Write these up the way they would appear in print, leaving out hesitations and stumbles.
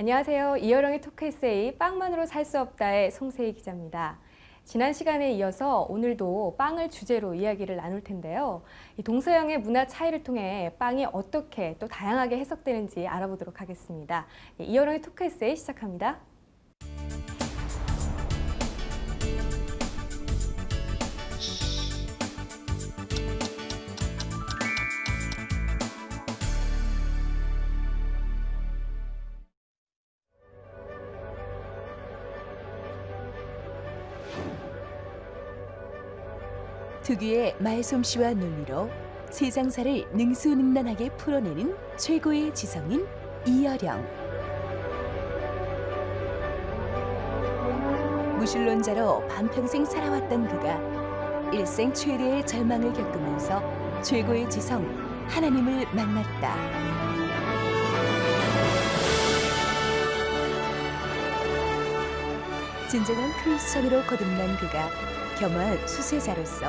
안녕하세요. 이여령의 토크 에세이 빵만으로 살 수 없다의 송세희 기자입니다. 지난 시간에 이어서 오늘도 빵을 주제로 이야기를 나눌 텐데요. 이 동서양의 문화 차이를 통해 빵이 어떻게 또 다양하게 해석되는지 알아보도록 하겠습니다. 이여령의 토크 에세이 시작합니다. 특유의 말솜씨와 논리로 세상사를 능수능란하게 풀어내는 최고의 지성인 이여령. 무신론자로 반평생 살아왔던 그가 일생 최대의 절망을 겪으면서 최고의 지성 하나님을 만났다. 진정한 크리스천으로 거듭난 그가 겸허한 수세자로서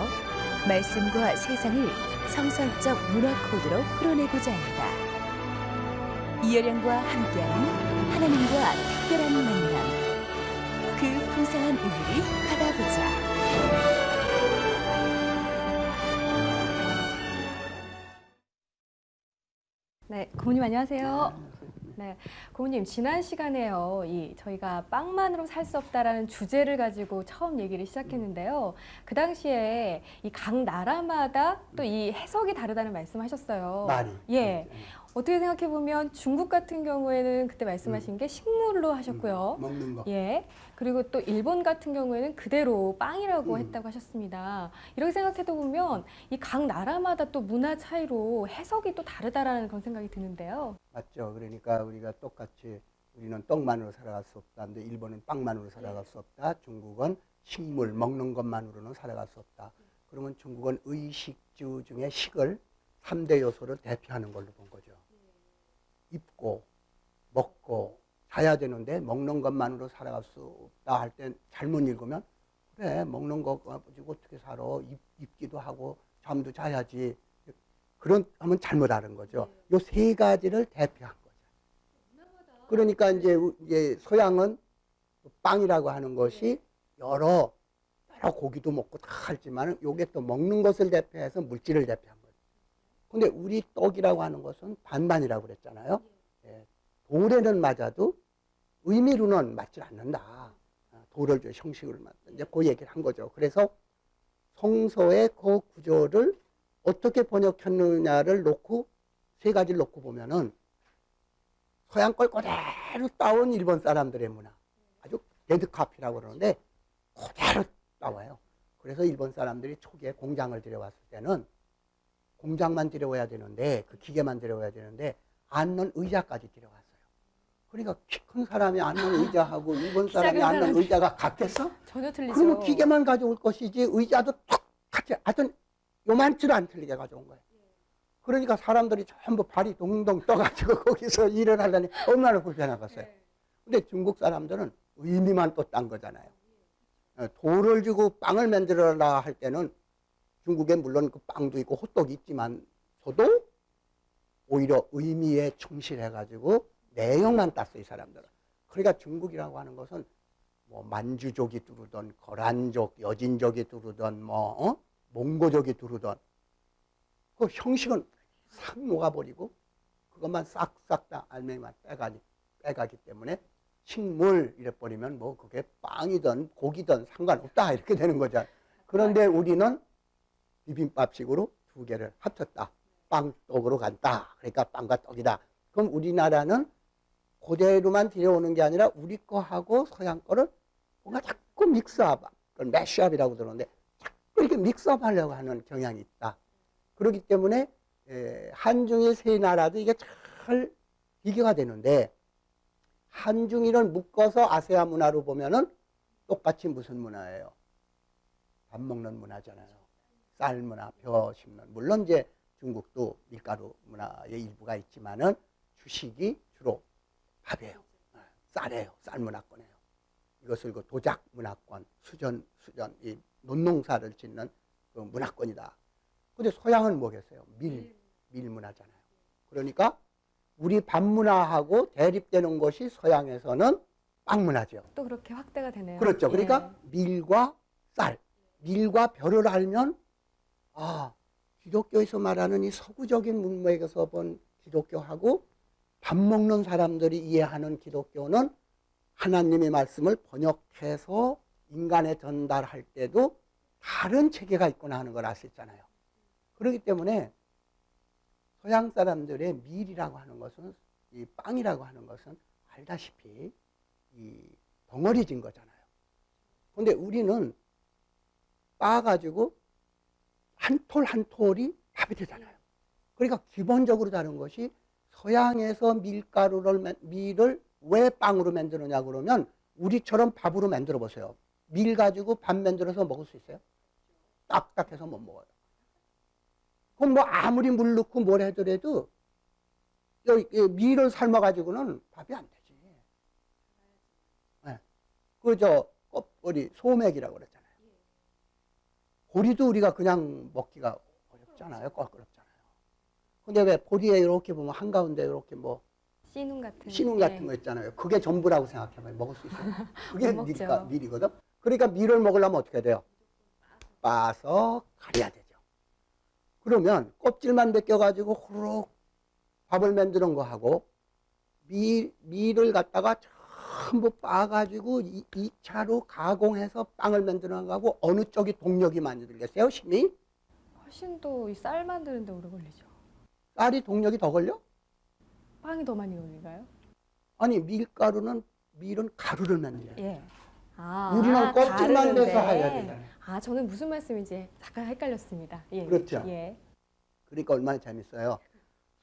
말씀과 세상을 성서적 문화 코드로 풀어내고자 한다. 이여령과 함께하는 하나님과 특별한 만남. 그 풍성한 의미를 받아보자. 네, 고모님 안녕하세요. 네, 고모님 지난 시간에요. 저희가 빵만으로 살 수 없다라는 주제를 가지고 처음 얘기를 시작했는데요. 그 당시에 이 각 나라마다 또 이 해석이 다르다는 말씀하셨어요. 많이. 예. 어떻게 생각해 보면 중국 같은 경우에는 그때 말씀하신 게 식물로 하셨고요. 먹는 거. 예. 그리고 또 일본 같은 경우에는 그대로 빵이라고 했다고 하셨습니다. 이렇게 생각해도 보면 이 각 나라마다 또 문화 차이로 해석이 또 다르다라는 그런 생각이 드는데요. 맞죠. 그러니까 우리가 똑같이 우리는 떡만으로 살아갈 수 없다. 근데 일본은 빵만으로 살아갈 수 없다. 중국은 식물, 먹는 것만으로는 살아갈 수 없다. 그러면 중국은 의식주 중에 식을 3대 요소를 대표하는 걸로 본 거죠. 입고, 먹고, 자야 되는데 먹는 것만으로 살아갈 수 없다 할 땐 잘못 읽으면 그래, 먹는 거 가지고 어떻게 살아. 입기도 하고 잠도 자야지. 그런 하면 잘못 아는 거죠. 요 세 가지를 대표한 거죠. 그러니까 이제 서양은 빵이라고 하는 것이 여러 고기도 먹고 다 하지만 요게 또 먹는 것을 대표해서 물질을 대표한 거죠. 근데 우리 떡이라고 하는 것은 반반이라고 그랬잖아요. 예, 돌에는 맞아도 의미로는 맞지 않는다. 돌을 형식으로 맞다. 이제 그 얘기를 한 거죠. 그래서 성서의 그 구조를 어떻게 번역했느냐를 놓고 세 가지를 놓고 보면은 서양 걸 그대로 따온 일본 사람들의 문화. 아주 데드카피라고 그러는데 그대로 따와요. 그래서 일본 사람들이 초기에 공장을 들여왔을 때는 공장만 들여와야 되는데 그 기계만 들여와야 되는데 앉는 의자까지 들여왔어요. 그러니까 키 큰 사람이 앉는 의자하고 일본 사람이 앉는 의자가 같겠어? 전혀 틀리죠. 그러면 기계만 가져올 것이지 의자도 똑같이 하여튼 요만치도 안 틀리게 가져온 거예요. 그러니까 사람들이 전부 발이 동동 떠가지고 거기서 일을 하려니 얼마나 불편하겠어요. 근데 중국 사람들은 의미만 또 딴 거잖아요. 돌을 주고 빵을 만들어라 할 때는 중국에 물론 그 빵도 있고 호떡이 있지만 저도 오히려 의미에 충실해가지고 내용만 땄어요, 이 사람들은. 그러니까 중국이라고 하는 것은 뭐 만주족이 두르던 거란족, 여진족이 두르던 몽고족이 두르던 그 형식은 싹 녹아버리고 그것만 싹싹 다 알맹이만 빼가기 때문에 식물 이래 버리면 뭐 그게 빵이든 고기든 상관없다 이렇게 되는 거죠. 그런데 우리는 비빔밥식으로 두 개를 합쳤다. 빵떡으로 간다. 그러니까 빵과 떡이다. 그럼 우리나라는 그대로만 들여오는 게 아니라 우리 거하고 서양 거를 뭔가 자꾸 믹스업, 그걸 매쉬업이라고 그러는데 자꾸 이렇게 믹스업 하려고 하는 경향이 있다. 그렇기 때문에 한중일 세 나라도 이게 잘 비교가 되는데 한중일을 묶어서 아세아 문화로 보면은 똑같이 무슨 문화예요? 밥 먹는 문화잖아요. 쌀 문화, 벼 심는. 물론 이제 중국도 밀가루 문화의 일부가 있지만은 주식이 주로 밥이에요. 쌀이에요. 쌀 문화권이에요. 이것을 그 도작 문화권, 수전, 이 논농사를 짓는 그 문화권이다. 근데 서양은 뭐겠어요? 밀 문화잖아요. 그러니까 우리 밥 문화하고 대립되는 것이 서양에서는 빵 문화죠. 또 그렇게 확대가 되네요. 그렇죠. 그러니까 예. 밀과 쌀, 밀과 벼를 알면 기독교에서 말하는 이 서구적인 문맥에서 본 기독교하고 밥 먹는 사람들이 이해하는 기독교는 하나님의 말씀을 번역해서 인간에 전달할 때도 다른 체계가 있구나 하는 걸 알 수 있잖아요. 그렇기 때문에 서양 사람들의 밀이라고 하는 것은, 이 빵이라고 하는 것은 알다시피 이 덩어리진 거잖아요. 근데 우리는 빻아가지고 한 톨 한 톨이 밥이 되잖아요. 그러니까 기본적으로 다른 것이 서양에서 밀을 왜 빵으로 만드느냐 그러면 우리처럼 밥으로 만들어 보세요. 밀 가지고 밥 만들어서 먹을 수 있어요? 딱딱해서 못 먹어요. 그럼 뭐 아무리 물 넣고 뭘 해더라도 밀을 삶아 가지고는 밥이 안 되지. 네. 우리 소맥이라고 그랬잖아요. 보리도 우리가 그냥 먹기가 어렵잖아요. 껄끄럽잖아요. 근데 왜 보리에 이렇게 보면 한가운데 이렇게 뭐 씨눈 같은. 신운 같은 거 있잖아요. 그게 전부라고 생각하면 먹을 수 있어요. 그게 못 먹죠. 밀이거든. 그러니까 밀을 먹으려면 어떻게 돼요? 빻아서 가려야 되죠. 그러면 껍질만 벗겨가지고 후루룩 밥을 만드는 거하고 밀을 갖다가 전부 빻아가지고 2차로 가공해서 빵을 만드는 거하고 어느 쪽이 동력이 많이 들겠어요? 힘이? 훨씬 더 이 쌀 만드는데 오래 걸리죠. 쌀이 동력이 더 걸려? 빵이 더 많이 걸릴까요? 아니 밀은 가루를 만들어요. 예. 우리는 껍질만 가루인데. 내서 해야 되잖아요. 저는 무슨 말씀인지 잠깐 헷갈렸습니다. 예. 그렇죠. 예. 그러니까 얼마나 재밌어요.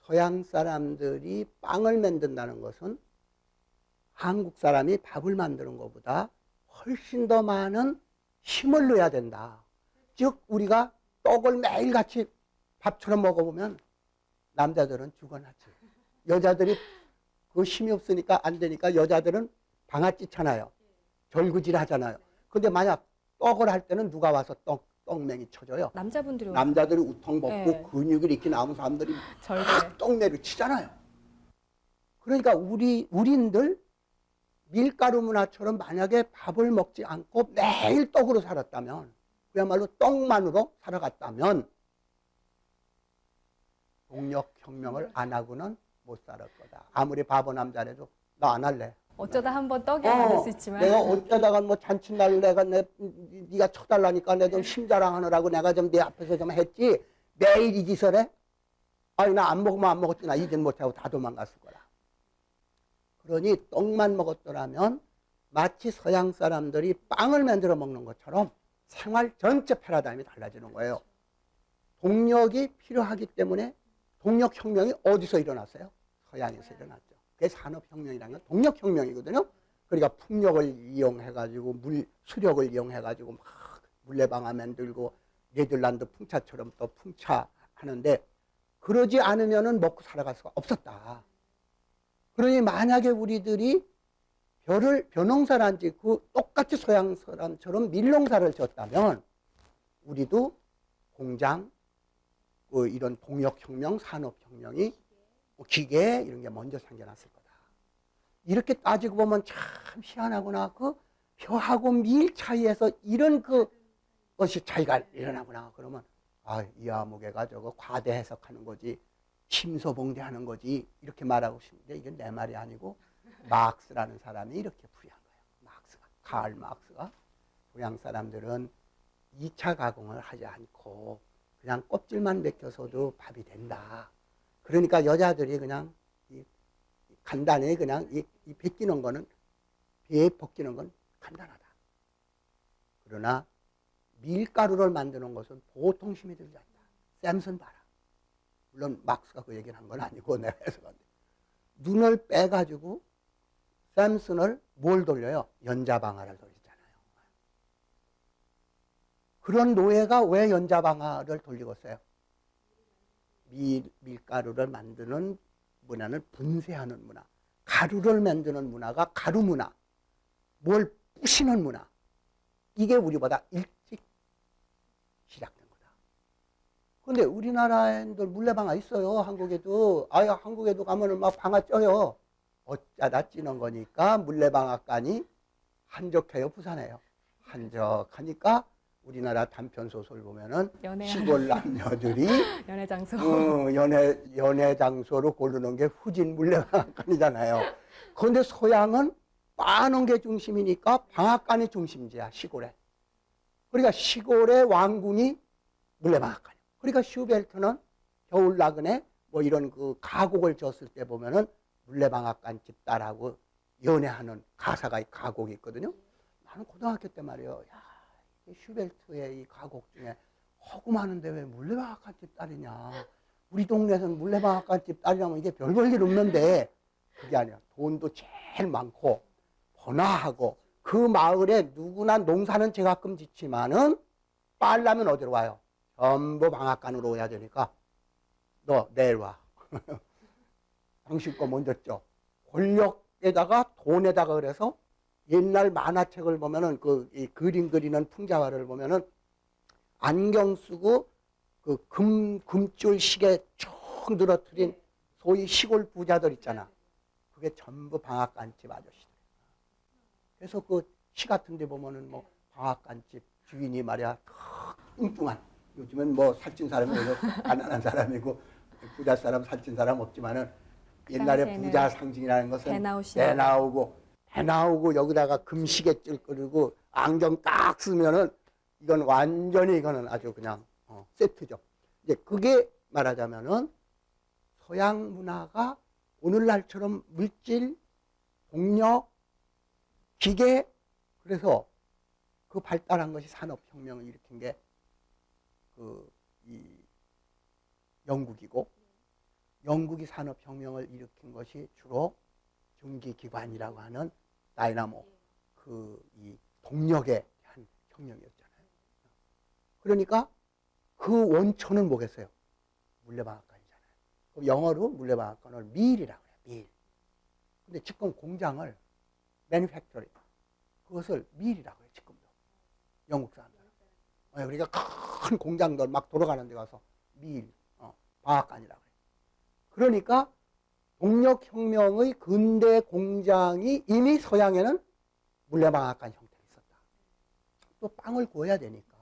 서양 사람들이 빵을 만든다는 것은 한국 사람이 밥을 만드는 것보다 훨씬 더 많은 힘을 넣어야 된다. 즉 우리가 떡을 매일같이 밥처럼 먹어보면 남자들은 죽어나지. 여자들이 그 힘이 없으니까 안 되니까 여자들은 방아찌 차나요. 절구질 하잖아요. 근데 만약 떡을 할 때는 누가 와서 떡맹이 쳐줘요. 남자분들이 남자들이 우통 벗고 네. 근육이 이렇게 나온 사람들이 절개. 떡내를 치잖아요. 그러니까 우리인들 밀가루 문화처럼 만약에 밥을 먹지 않고 매일 떡으로 살았다면, 그야말로 떡만으로 살아갔다면 동력혁명을 안 하고는 못 살을 거다. 아무리 바보 남자라도 나 안 할래. 어쩌다 한번 떡이 안 될 수 있지만 내가 어쩌다가 뭐 잔칫날 네가 쳐달라니까 내가 좀 심자랑하느라고 내가 좀 네 앞에서 좀 했지. 매일 이 짓을 해? 아니 나 안 먹으면 안 먹었지. 나 이젠 못하고 다 도망갔을 거라. 그러니 떡만 먹었더라면 마치 서양 사람들이 빵을 만들어 먹는 것처럼 생활 전체 패러다임이 달라지는 거예요. 동력이 필요하기 때문에 동력혁명이 어디서 일어났어요? 서양에서 일어났죠. 그게 산업혁명이라는 건 동력혁명이거든요. 그러니까 풍력을 이용해가지고 수력을 이용해가지고 막 물레방아 만들고 네덜란드 풍차처럼 또 풍차하는데, 그러지 않으면은 먹고 살아갈 수가 없었다. 그러니 만약에 우리들이 벼농사를 안 짓고 똑같이 서양 사람처럼 밀농사를 지었다면 우리도 공장, 이런 동력혁명, 산업혁명이 기계 이런 게 먼저 생겨났을 거다. 이렇게 따지고 보면 참 희한하구나. 그 벼하고 밀 차이에서 이런 것이 차이가 일어나구나. 그러면 이하무개가 저거 과대 해석하는 거지, 심소봉대하는 거지 이렇게 말하고 싶은데 이게 내 말이 아니고 막스라는 사람이 이렇게 풀이한 거예요. 카를 막스가 서양 사람들은 2차 가공을 하지 않고 그냥 껍질만 벗겨서도 밥이 된다. 그러니까 여자들이 그냥 간단히 그냥 이 벗기는 거는, 배에 벗기는 건 간단하다. 그러나 밀가루를 만드는 것은 보통 힘이 들지 않다. 샘슨 봐라. 물론 막스가 그 얘기를 한 건 아니고 내가 해석한 데, 눈을 빼가지고 샘슨을 뭘 돌려요? 연자방아를 돌리잖아요. 그런 노예가 왜 연자방아를 돌리고 있어요? 밀가루를 만드는 문화는 분쇄하는 문화, 가루를 만드는 문화가 가루 문화, 뭘 부시는 문화, 이게 우리보다 일찍 시작된 거다. 근데 우리나라에도 물레방아 있어요. 한국에도. 아유, 한국에도 가면은 막 방아 쪄요. 어쩌다 찌는 거니까 물레방앗간이 한적해요, 부산해요. 한적하니까 우리나라 단편 소설 보면은 시골 남녀들이 연애 장소. 연애 장소로 고르는 게 후진 물레방앗간이잖아요. 그런데 서양은 빠는 게 중심이니까 방앗간이 중심지야, 시골에. 그러니까 시골의 왕궁이 물레방앗간이에요. 그러니까 슈베르트는 겨울 나그네 뭐 이런 그 가곡을 줬을 때 보면은 물레방앗간 집 딸하고 연애하는 가사가 가곡이 있거든요. 나는 고등학교 때 말이에요. 야, 슈베르트의 이 가곡 중에 허구 많은데 왜 물레방앗간 집 딸이냐. 우리 동네에서는 물레방앗간 집 딸이라면 이게 별 볼 일 없는데 그게 아니야. 돈도 제일 많고 번화하고 그 마을에 누구나 농사는 제가끔 짓지만은 빨라면 어디로 와요? 전부 방앗간으로 오야 되니까 너 내일 와. 당신 거 먼저 쪄. 권력에다가 돈에다가 그래서 옛날 만화책을 보면은 이 그림 그리는 풍자화를 보면은 안경 쓰고 그 금줄 시계 쭉 늘어뜨린 소위 시골 부자들 있잖아. 그게 전부 방앗간집 아저씨들. 그래서 그 시 같은 데 보면은 뭐 방앗간집 주인이 말이야 뚱뚱한, 요즘은 뭐 살찐 사람이 오히려 가난한 사람이고 부자 사람 살찐 사람 없지만은 옛날에 부자 상징이라는 것은 배 나오고 여기다가 금시계 찔끄리고 안경 딱 쓰면은 이건 완전히 이거는 아주 그냥 세트죠. 이제 그게 말하자면은 서양 문화가 오늘날처럼 물질, 동력, 기계, 그래서 그 발달한 것이 산업혁명을 일으킨 게 이 영국이고, 영국이 산업혁명을 일으킨 것이 주로 전기기관이라고 하는 다이나모, 이 동력에 대한 혁명이었잖아요. 그러니까 그 원천은 뭐겠어요? 물레방앗간이잖아요. 그럼 영어로 물레방앗간을 밀이라고 해요. 밀. 근데 지금 공장을 매니팩처링, 그것을 밀이라고 해요. 지금도 영국 사람들은. 그러니까 큰 공장들 막 돌아가는 데 가서 밀, 방앗간이라고 해요. 그러니까 동력혁명의 근대 공장이 이미 서양에는 물레방앗간 형태로 있었다. 또 빵을 구워야 되니까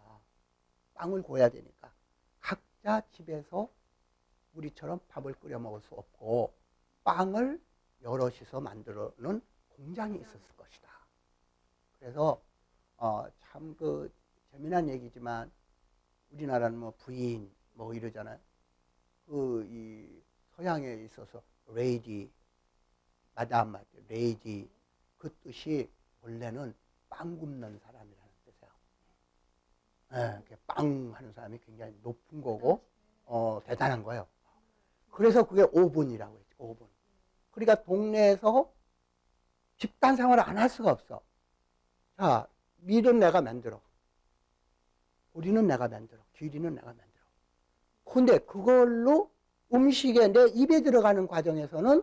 각자 집에서 우리처럼 밥을 끓여 먹을 수 없고 빵을 여럿이서 만들어는 공장이 있었을 것이다. 그래서 참 그 재미난 얘기지만 우리나라는 뭐 부인 뭐 이러잖아요. 이 서양에 있어서 레이디, 마담, 레이디, 그 뜻이 원래는 빵 굽는 사람이라는 뜻이에요. 빵 하는 사람이 굉장히 높은 거고 대단한 거예요. 그래서 그게 오븐이라고 했죠. 오븐. 그러니까 동네에서 집단 생활을 안 할 수가 없어. 자, 밀은 내가 만들어. 보리는 내가 만들어. 귀리는 내가 만들어. 근데 그걸로 음식에 내 입에 들어가는 과정에서는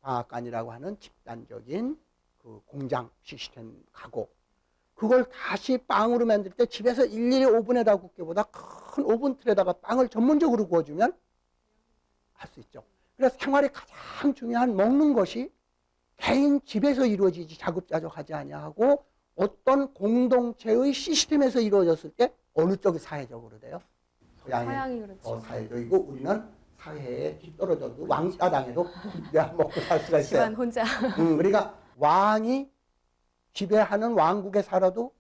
방앗간이라고 하는 집단적인 그 공장 시스템 가고, 그걸 다시 빵으로 만들 때 집에서 일일이 오븐에다 굽기보다 큰 오븐 틀에다가 빵을 전문적으로 구워주면 할 수 있죠. 그래서 생활에 가장 중요한 먹는 것이 개인 집에서 이루어지지 자급자족하지 아니하고 어떤 공동체의 시스템에서 이루어졌을 때 어느 쪽이 사회적으로 돼요? 서양이 그렇죠. 사회적이고 우리는 사회에 뒤떨어져도 왕따 당해도 내가 먹고 살 수가 있어요. 집안 혼자. 그러니까 왕이 지배하는 왕국에 살아도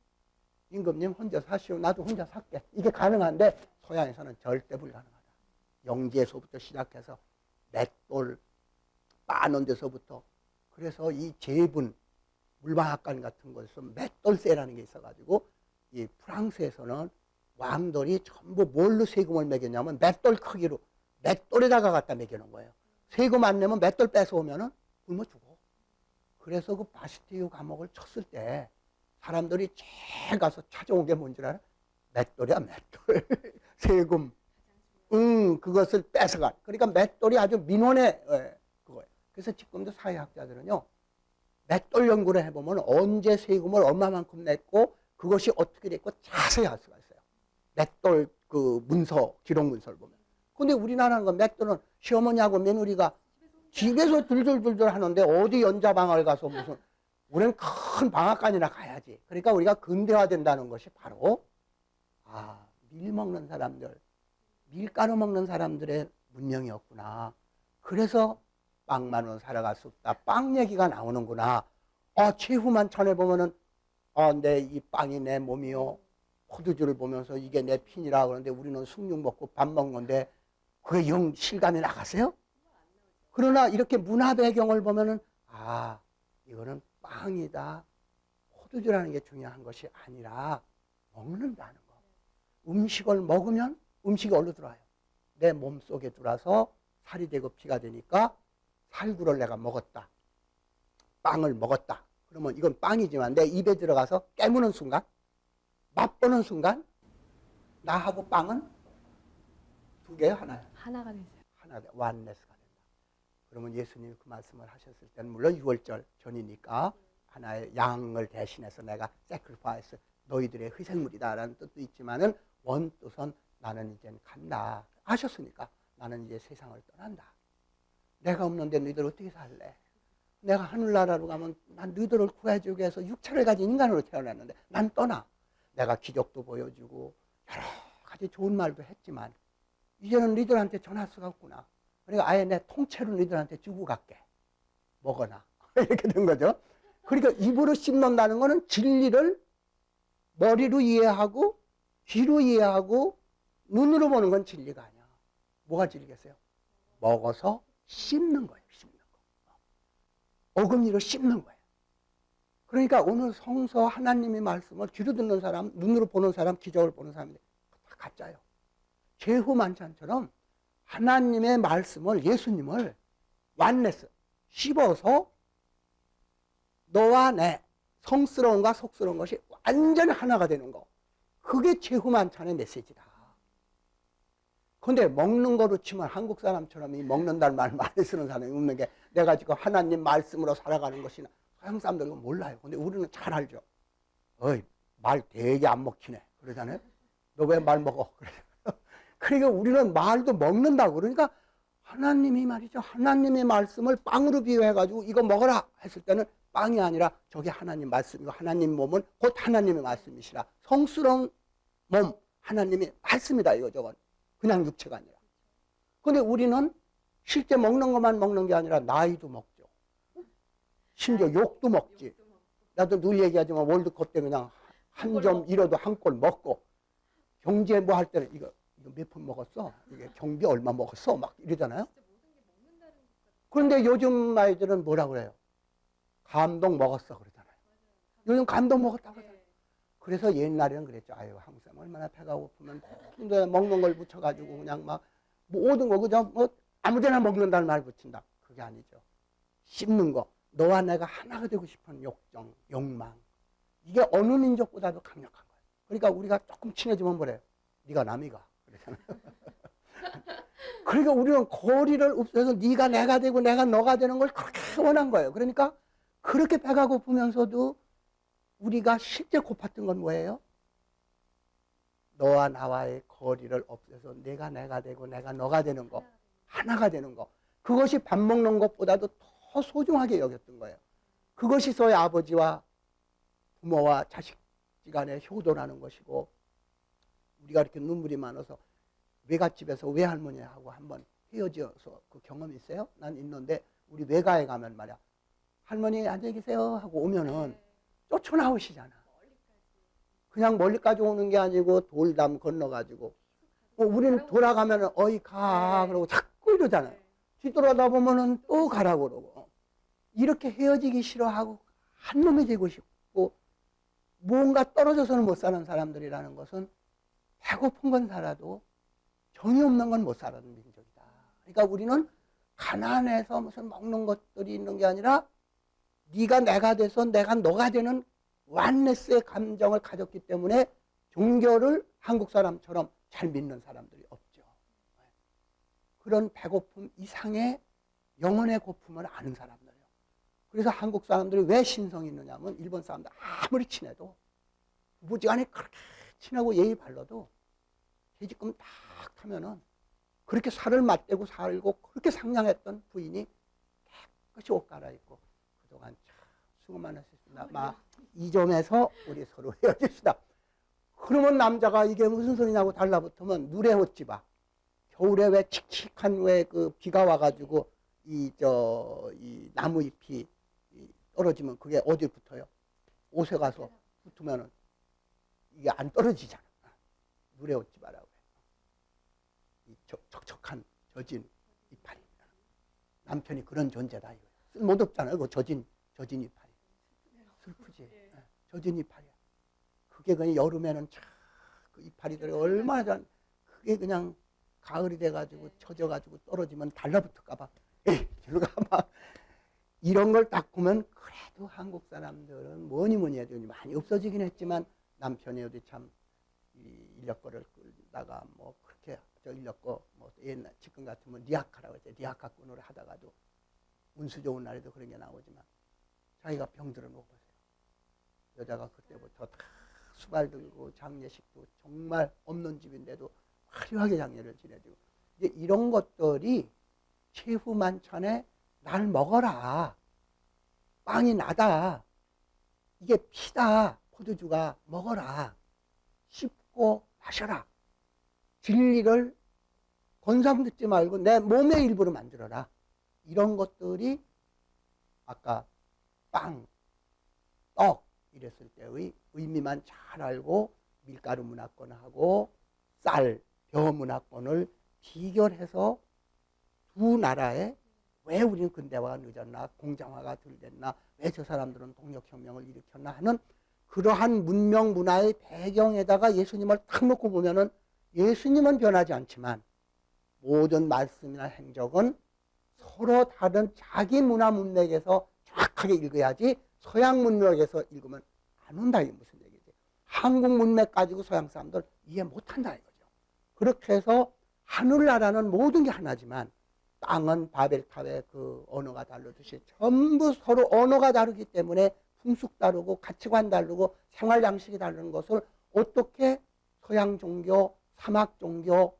임금님 혼자 사시오, 나도 혼자 살게, 이게 가능한데 서양에서는 절대 불가능하다. 영지에서부터 시작해서 맷돌 빠는 데서부터, 그래서 이 제분 물방앗간 같은 곳에서 맷돌세라는 게 있어가지고 이 프랑스에서는 왕들이 전부 뭘로 세금을 매겼냐면 맷돌 크기로 맷돌에다가 갖다 매겨놓은 거예요. 세금 안 내면 맷돌 뺏어오면은 굶어 죽어. 그래서 그 바스티유 감옥을 쳤을 때 사람들이 제일 가서 찾아온 게 뭔지 알아? 맷돌이야, 맷돌. 세금. 그것을 뺏어간. 그러니까 맷돌이 아주 민원의 그거예요. 그래서 지금도 사회학자들은요, 맷돌 연구를 해보면 언제 세금을 얼마만큼 냈고 그것이 어떻게 됐고 자세히 알 수가 있어요. 맷돌 그 문서, 기록 문서를 보면. 근데 우리나라는 거 맷돌은 시어머니하고 며느리가 집에서 둘둘둘둘 하는데 어디 연자방을 가서 무슨, 우리는 큰 방앗간이나 가야지. 그러니까 우리가 근대화된다는 것이 바로 밀 먹는 사람들, 밀가루 먹는 사람들의 문명이었구나. 그래서 빵만으로 살아갈 수 없다. 빵 얘기가 나오는구나. 최후만 전해 보면은 내 이 빵이 내 몸이요. 포도주를 보면서 이게 내 핀이라 그러는데 우리는 숭늉 먹고 밥 먹는데 그게 영 실감이 나가세요? 그러나 이렇게 문화 배경을 보면은 이거는 빵이다. 포도주라는 게 중요한 것이 아니라 먹는다는 거. 음식을 먹으면 음식이 어디로 들어와요? 내 몸속에 들어와서 살이 되고 피가 되니까 살구를 내가 먹었다. 빵을 먹었다. 그러면 이건 빵이지만 내 입에 들어가서 깨무는 순간, 맛보는 순간 나하고 빵은 두 개요? 하나요? 하나가 되죠. 하나, 완네스가 된다. 그러면 예수님이 그 말씀을 하셨을 때는 물론 6월절 전이니까 하나의 양을 대신해서 내가 sacrifice, 너희들의 희생물이다라는 뜻도 있지만은 원뜻은 나는 이젠 간다 하셨으니까 나는 이제 세상을 떠난다. 내가 없는데 너희들 어떻게 살래? 내가 하늘나라로 가면 난 너희들을 구해주기 위해서 육체를 가진 인간으로 태어났는데 난 떠나. 내가 기적도 보여주고 여러 가지 좋은 말도 했지만 이제는 너희들한테 전할 수가 없구나. 그러니까 아예 내 통째로 너희들한테 주고 갈게. 먹어라. 이렇게 된 거죠. 그러니까 입으로 씹는다는 거는 진리를 머리로 이해하고 귀로 이해하고 눈으로 보는 건 진리가 아니야. 뭐가 진리겠어요? 먹어서 씹는 거예요. 씹는 거. 어금니로 씹는 거예요. 그러니까 오늘 성서 하나님의 말씀을 귀로 듣는 사람, 눈으로 보는 사람, 기적을 보는 사람인데 다 가짜예요. 제후 만찬처럼 하나님의 말씀을, 예수님을 완네스, 씹어서 너와 내 성스러움과 속스러운 것이 완전히 하나가 되는 거. 그게 제후 만찬의 메시지다. 근데 먹는 거로 치면 한국 사람처럼 이 먹는다는 말 많이 쓰는 사람이 없는 게 내가 지금 하나님 말씀으로 살아가는 것이나 서양 사람들은 몰라요. 근데 우리는 잘 알죠. 말 되게 안 먹히네. 그러잖아요. 너 왜 말 먹어? 그러니까 우리는 말도 먹는다고. 그러니까 하나님이 말이죠. 하나님의 말씀을 빵으로 비유해가지고 이거 먹어라 했을 때는 빵이 아니라 저게 하나님 말씀이고 하나님 몸은 곧 하나님의 말씀이시라. 성스러운 몸, 하나님의 말씀이다. 이거 저건. 그냥 육체가 아니라. 근데 우리는 실제 먹는 것만 먹는 게 아니라 나이도 먹죠. 심지어 욕도 먹지. 나도 늘 얘기하지만 월드컵 때 그냥 한 점 잃어도 한 골 먹고 경제 뭐 할 때는 이거 몇 푼 먹었어? 이게 경비 얼마 먹었어? 막 이러잖아요. 그런데 요즘 아이들은 뭐라 그래요? 감동 먹었어 그러잖아요. 요즘 감동 먹었다고 그러잖아요. 그래서 옛날에는 그랬죠. 한국 사람 얼마나 배가 고프면 모든 먹는 걸 붙여가지고 그냥 막 모든 거 그저 뭐 아무데나 먹는다는 말 붙인다. 그게 아니죠. 씹는 거. 너와 내가 하나가 되고 싶은 욕정, 욕망. 이게 어느 민족보다도 강력한 거예요. 그러니까 우리가 조금 친해지면 뭐래요? 네가 남이가. 그러잖아요. 그러니까 우리는 거리를 없애서 네가 내가 되고 내가 너가 되는 걸 그렇게 원한 거예요. 그러니까 그렇게 배가 고프면서도 우리가 실제 고팠던 건 뭐예요? 너와 나와의 거리를 없애서 내가 되고 내가 너가 되는 거, 하나가 되는 거. 그것이 밥 먹는 것보다도 더 소중하게 여겼던 거예요. 그것이 소위 아버지와 부모와 자식지간의 효도라는 것이고, 우리가 이렇게 눈물이 많아서 외갓집에서 외할머니하고 한번 헤어져서 그 경험이 있어요? 난 있는데 우리 외가에 가면 말이야, 할머니 앉아 계세요 하고 오면은 쫓아나오시잖아. 그냥 멀리까지 오는 게 아니고 돌담 건너가지고 우리는 돌아가면은 어이 가 그러고 자꾸 이러잖아요. 뒤돌아다 보면은 또 가라고 그러고. 이렇게 헤어지기 싫어하고 한 놈이 되고 싶고 무언가 떨어져서는 못 사는 사람들이라는 것은 배고픈 건 살아도 정이 없는 건 못 사는 민족이다. 그러니까 우리는 가난해서 무슨 먹는 것들이 있는 게 아니라 네가 내가 돼서 내가 너가 되는 완네스의 감정을 가졌기 때문에 종교를 한국 사람처럼 잘 믿는 사람들이 없죠. 그런 배고픔 이상의 영혼의 고품을 아는 사람들이에요. 그래서 한국 사람들이 왜 신성이 있느냐 하면 일본 사람들 아무리 친해도 부부지간에 그렇게 친하고 예의 발라도 돼지꿈 딱 타면은 그렇게 살을 맞대고 살고 그렇게 상냥했던 부인이 깨끗이 옷 갈아입고 그동안 참 수고 많으셨습니다. 이 점에서 우리 서로 헤어집시다. 그러면 남자가 이게 무슨 소리냐고 달라붙으면 누래 옷집아. 겨울에 왜 칙칙한 왜 그 비가 와가지고 이 나무 잎이 떨어지면 그게 어디 붙어요? 옷에 가서 붙으면은 이게 안 떨어지잖아. 누래 옷집아라고 해. 이 척척한 젖은 이파리. 남편이 그런 존재다 이거야. 쓸모없잖아요. 그 젖은 이파리. 슬프지. 젖은 이파리야. 그게 그냥 여름에는 참 그 이파리들이 얼마나 잘 그게 그냥 가을이 돼가지고 젖어가지고 떨어지면 달라붙을까봐 에이 저리 가봐. 이런 걸 딱 보면 그래도 한국 사람들은 뭐니 해도 많이 없어지긴 했지만 남편이 어디 참 인력거를 끌다가 뭐 그렇게 저 인력거 뭐 옛날 지금 같으면 리아카라고 했죠. 리아카 꾼으로 하다가도 운수 좋은 날에도 그런 게 나오지만 자기가 병들어 놓고 보세요. 여자가 그때부터 다 수발 들고 장례식도 정말 없는 집인데도 화려하게 장례를 지내주고 이제 이런 것들이 최후 만찬에 날 먹어라. 빵이 나다. 이게 피다. 포도주가 먹어라. 씹고 마셔라. 진리를 권상 듣지 말고 내 몸의 일부로 만들어라. 이런 것들이 아까 빵, 떡 이랬을 때의 의미만 잘 알고 밀가루 문화권하고 쌀, 벼 문화권을 비교해서 두 나라에 왜 우리는 근대화가 늦었나, 공장화가 덜 됐나, 왜 저 사람들은 동력혁명을 일으켰나 하는 그러한 문명 문화의 배경에다가 예수님을 탁 놓고 보면은 예수님은 변하지 않지만 모든 말씀이나 행적은 서로 다른 자기 문화 문맥에서 정확하게 읽어야지 서양 문맥에서 읽으면 안 온다. 이게 무슨 얘기지? 한국 문맥 가지고 서양 사람들 이해 못한다 이거죠. 그렇게 해서 하늘나라는 모든 게 하나지만 땅은 바벨탑의 그 언어가 다르듯이 전부 서로 언어가 다르기 때문에 풍습 다르고 가치관 다르고 생활 양식이 다른 것을 어떻게 서양 종교, 사막 종교,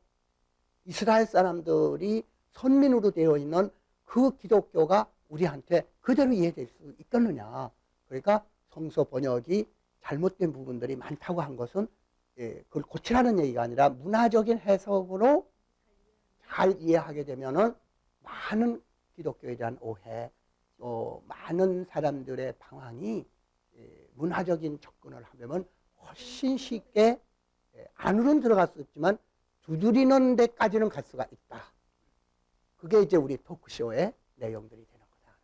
이스라엘 사람들이 선민으로 되어 있는 그 기독교가 우리한테 그대로 이해될 수 있겠느냐. 그러니까 성서 번역이 잘못된 부분들이 많다고 한 것은 그걸 고치라는 얘기가 아니라 문화적인 해석으로 잘 이해하게 되면은 많은 기독교에 대한 오해, 또 많은 사람들의 방황이 문화적인 접근을 하면 훨씬 쉽게 안으로는 들어갈 수 없지만 두드리는 데까지는 갈 수가 있다. 그게 이제 우리 토크쇼의 내용들이 되는 거다.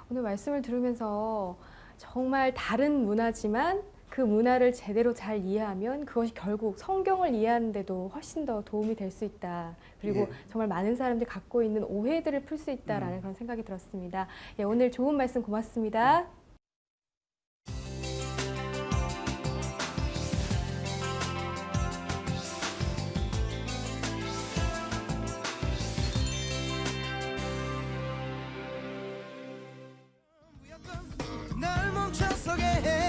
오늘 말씀을 들으면서 정말 다른 문화지만 그 문화를 제대로 잘 이해하면 그것이 결국 성경을 이해하는 데도 훨씬 더 도움이 될 수 있다. 그리고 정말 많은 사람들이 갖고 있는 오해들을 풀 수 있다라는 그런 생각이 들었습니다. 예, 오늘 좋은 말씀 고맙습니다. 날 멈춰서게 해